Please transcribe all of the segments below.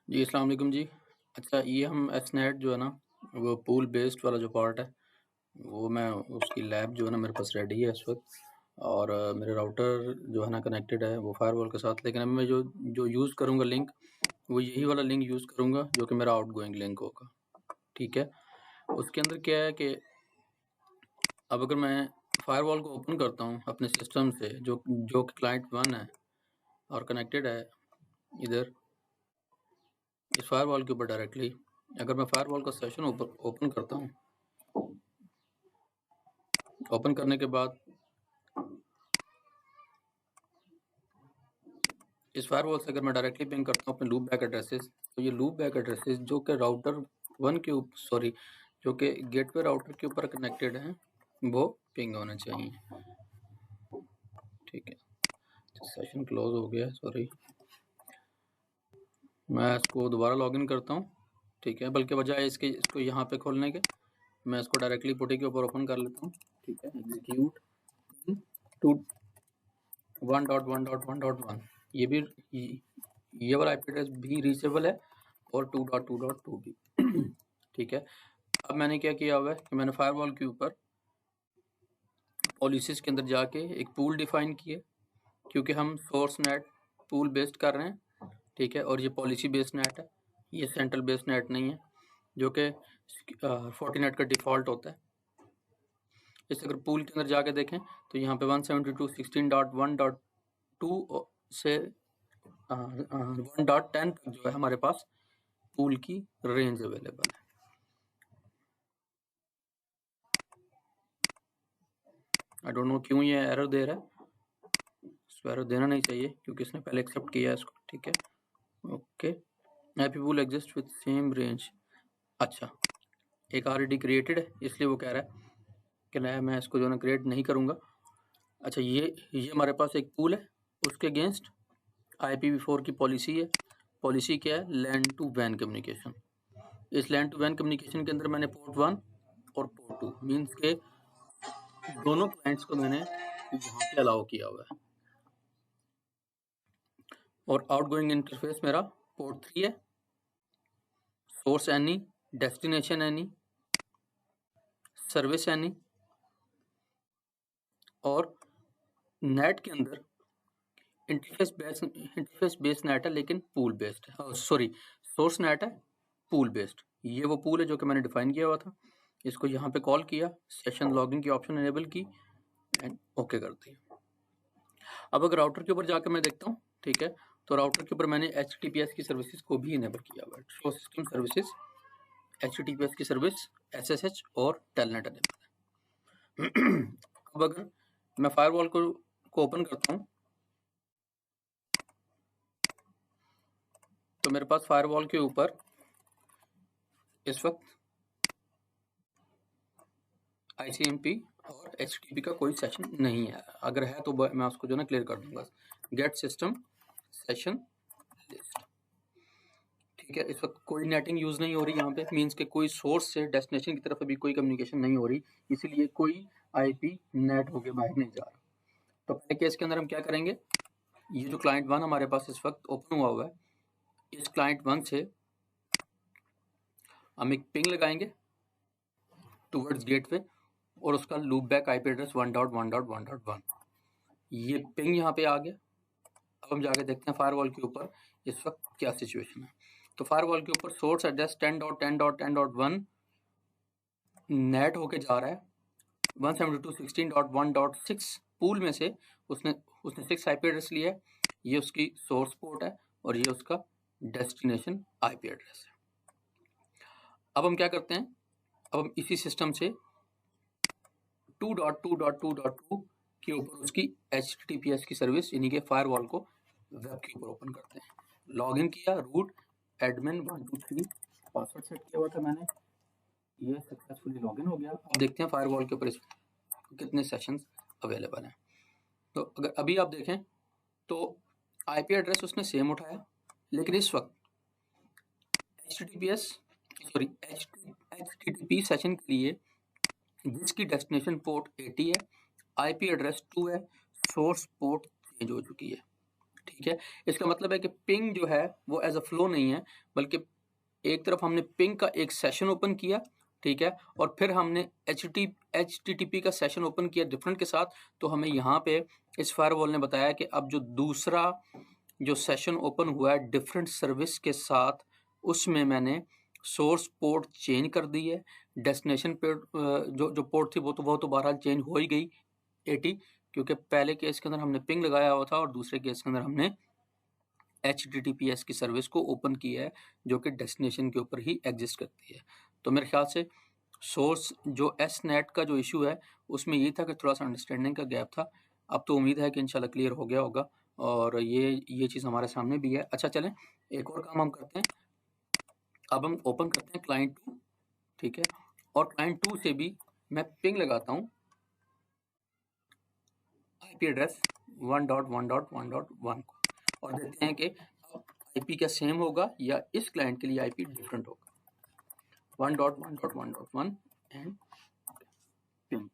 जी, अस्सलाम वालेकुम जी। अच्छा, ये हम एसनेट जो है ना, वो पूल बेस्ड वाला जो पार्ट है, वो मैं उसकी लैब जो है ना मेरे पास रेडी है इस वक्त। और मेरे राउटर जो है ना कनेक्टेड है वो फायरवॉल के साथ। लेकिन अब मैं जो जो यूज़ करूँगा लिंक, वो यही वाला लिंक यूज़ करूँगा जो कि मेरा आउटगोइंग लिंक होगा। ठीक है। उसके अंदर क्या है कि अब अगर मैं फायरवॉल को ओपन करता हूँ अपने सिस्टम से, जो जो क्लाइंट 1 है और कनेक्टेड है इधर इस फायरवॉल के ऊपर डायरेक्टली, अगर मैं फायरवॉल का सेशन ओपन करता हूँ, ओपन करने के बाद इस फायरवॉल से अगर मैं डायरेक्टली पिंग करता हूँ अपने लूप बैक एड्रेसेस, तो ये लूप बैक एड्रेसेस जो कि राउटर 1 के ऊपर, सॉरी, जो कि गेटवे राउटर के ऊपर कनेक्टेड हैं, वो पिंग होने चाहिए। ठीक है, सेशन क्लोज हो गया, सॉरी। मैं इसको दोबारा लॉगिन करता हूँ। ठीक है, बल्कि बजाय इसको यहाँ पे खोलने के, मैं इसको डायरेक्टली पुटी के ऊपर ओपन कर लेता हूँ। ठीक है, एग्जीक्यूट टू 1.1.1.1, ये वाला आईपी एड्रेस भी रीचेबल है और 2.2.2 भी। ठीक है, अब मैंने क्या किया हुआ है कि मैंने फायरवॉल के ऊपर पॉलिसीज के अंदर जाके एक पूल डिफाइन किया, क्योंकि हम सोर्स नेट पूल बेस्ड कर रहे हैं। ठीक है, और ये पॉलिसी बेस्ड नेट है, ये सेंट्रल बेस्ड नेट नहीं है, जो कि फोर्टिनेट का डिफ़ॉल्ट होता है। जैसे अगर पूल के अंदर जाके देखें तो यहाँ पे 172.16.1.2 से 1.10 तक जो है हमारे पास पूल की रेंज अवेलेबल है। आई डोंट नो क्यों ये एरर दे रहा है, इसको एरर देना नहीं चाहिए क्योंकि इसने पहले एक्सेप्ट किया है इसको। ठीक है, okay. Happy pool exist with same range. अच्छा, एक ऑलरेडी क्रिएटेड है इसलिए वो कह रहा है कि नया मैं इसको जो ना क्रिएट नहीं करूँगा। अच्छा, ये हमारे पास एक पूल है, उसके अगेंस्ट IPv4 की पॉलिसी है। पॉलिसी क्या है? लैन टू वैन कम्युनिकेशन। इस लैन टू वैन कम्युनिकेशन के अंदर मैंने पोर्ट 1 और पोर्ट 2 मीन्स के दोनों क्लाइंट्स को मैंने यहाँ पे अलाउ किया हुआ है। और आउटगोइंग इंटरफेस मेरा पोर्ट 3 है, source any, destination any, service any, और नेट के अंदर इंटरफेस बेस्ड नेट है लेकिन पूल बेस्ड है, सॉरी, सोर्स नेट है पूल बेस्ड। ये वो पूल है जो कि मैंने डिफाइन किया हुआ था। इसको यहाँ पे कॉल किया, सेशन लॉगिंग की ऑप्शन एनेबल की एंड ओके कर दी। अब अगर राउटर के ऊपर जाकर मैं देखता हूँ, ठीक है, तो राउटर के ऊपर मैंने HTTPS की सर्विसेज को भी इनेबल किया हुआ है। शो सिस्टम सर्विसेज, HTTPS की सर्विस, SSH और टेलनेट एनेबल है। अब अगर मैं फायरवॉल को ओपन करता हूँ तो मेरे पास फायरवॉल के ऊपर इस वक्त ICMP और HTTP का कोई सेशन नहीं है। अगर है तो मैं उसको जो ना क्लियर कर दूंगा। Get system session list. ठीक है, इस वक्त कोई नेटिंग यूज नहीं हो रही यहाँ पे, मीन्स के कोई सोर्स से डेस्टिनेशन की तरफ अभी कोई कम्युनिकेशन नहीं हो रही, इसीलिए कोई IP नेट होके बाहर नहीं जा रहा। तो पहले केस के अंदर हम क्या करेंगे, ये जो क्लाइंट 1 हमारे पास इस वक्त ओपन हुआ है, इस क्लाइंट 1 से हम एक पिंग लगाएंगे टूवर्ड्स गेटवे और उसका लूप बैक IP एड्रेस 1.1.1.1। ये पिंग यहाँ पे आ गया। अब हम जाके देखते हैं फायरवॉल के ऊपर इस वक्त क्या सिचुएशन है। तो फायरवॉल के ऊपर सोर्स एड्रेस 10.10.10.1 नेट होके जा रहा है 172.16.1.6 पूल में से। उसने 6 IP एड्रेस लिया है, ये उसकी सोर्स पोर्ट है और ये उसका डेस्टिनेशन IP एड्रेस है। अब हम क्या करते हैं, अब हम इसी सिस्टम से 2.2.2.2 के ऊपर उसकी HTTPS की सर्विस यानी कि फायरवॉल को वेब के ऊपर ओपन करते हैं। लॉगिन किया, रूट एडमिन 123 पासवर्ड सेट किया हुआ था मैंने, ये सक्सेसफुली लॉगिन हो गया। अब देखते हैं फायरवॉल के ऊपर कितने सेशंस अवेलेबल हैं। तो अगर अभी आप देखें तो IP एड्रेस उसने सेम उठाया, लेकिन इस वक्त HTTP सेशन के लिए जिसकी डेस्टिनेशन पोर्ट 80 है, IP एड्रेस 2 है, सोर्स पोर्ट चेंज हो चुकी है। ठीक है। इसका मतलब है कि पिंग जो है वो एज अ फ्लो नहीं है, बल्कि एक तरफ हमने पिंग का एक सेशन ओपन किया, ठीक है, और फिर हमने HTTP का सेशन ओपन किया डिफरेंट के साथ। तो हमें यहाँ पे इस फायरवॉल ने बताया कि अब जो दूसरा जो सेशन ओपन हुआ है डिफरेंट सर्विस के साथ, उसमें मैंने सोर्स पोर्ट चेंज कर दी है। डेस्टिनेशन पोर्ट जो पोर्ट थी वो तो बहरहाल चेंज हो ही गई 80, क्योंकि पहले केस के अंदर हमने पिंग लगाया हुआ था और दूसरे केस के अंदर हमने HTTPS की सर्विस को ओपन किया है, जो कि डेस्टिनेशन के ऊपर ही एग्जिस्ट करती है। तो मेरे ख्याल से सोर्स जो SNAT का जो इशू है उसमें ये था कि थोड़ा सा अंडरस्टैंडिंग का गैप था। अब तो उम्मीद है कि इंशाल्लाह क्लियर हो गया होगा और ये चीज़ हमारे सामने भी है। अच्छा चलें, एक और काम हम करते हैं। अब हम ओपन करते हैं क्लाइंट 2, ठीक है, और क्लाइंट 2 से भी मैं पिंग लगाता हूँ IP एड्रेस 1.1.1.1 को, और देखते हैं कि IP क्या सेम होगा या इस क्लाइंट के लिए IP डिफरेंट होगा। 1.1.1.1 एंड पिंग।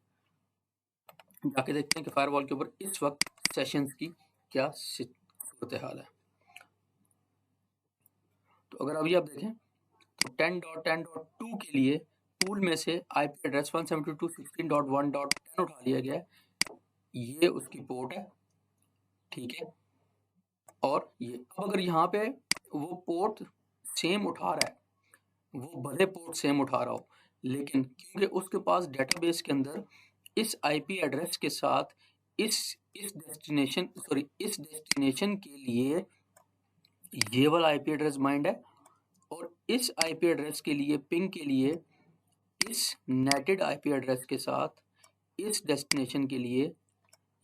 जाके देखते हैं कि फायरवॉल के ऊपर इस वक्त सेशंस की क्या सूरत हाल है। तो अगर अभी आप देखें तो 10.10.2 के लिए पूल में से IP एड्रेस 172.16.1.10 उठा लिया गया है। ये उसकी पोर्ट है, ठीक है, और ये अब अगर यहाँ पे वो पोर्ट सेम उठा रहा है, वो भले पोर्ट सेम उठा रहा हो, लेकिन क्योंकि उसके पास डेटाबेस के अंदर इस IP एड्रेस के साथ इस डेस्टिनेशन के लिए ये वाला IP एड्रेस बाइंड है, और इस IP एड्रेस के लिए पिंग के लिए इस नेटेड IP एड्रेस के साथ इस डेस्टिनेशन के लिए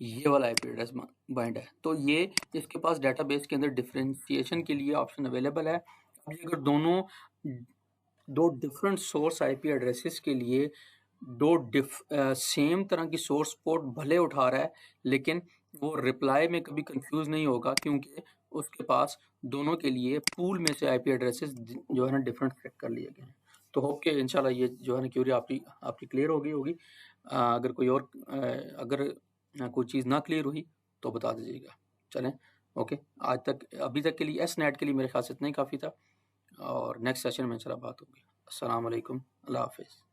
ये वाला IP एड्रेस बाइंड है। तो ये इसके पास डेटाबेस के अंदर डिफरेंशिएशन के लिए ऑप्शन अवेलेबल है। अब ये अगर दो डिफरेंट सोर्स IP एड्रेसेस के लिए सेम तरह की सोर्स पोर्ट भले उठा रहा है, लेकिन वो रिप्लाई में कभी कंफ्यूज नहीं होगा, क्योंकि उसके पास दोनों के लिए पूल में से IP एड्रेसेस जो है ना डिफरेंट सेट कर लिए गए हैं। तो होप के इंशाल्लाह ये जो है ना क्यूरी आपकी क्लियर हो गई होगी। अगर कोई और अगर कोई चीज़ ना क्लियर हुई तो बता दीजिएगा। चलें, ओके, आज तक अभी तक के लिए SNAT के लिए मेरे ख्याल से इतना ही काफ़ी था, और नेक्स्ट सेशन में इंशाल्लाह बात होगी। अस्सलाम वालेकुम, अल्लाह हाफ़िज़।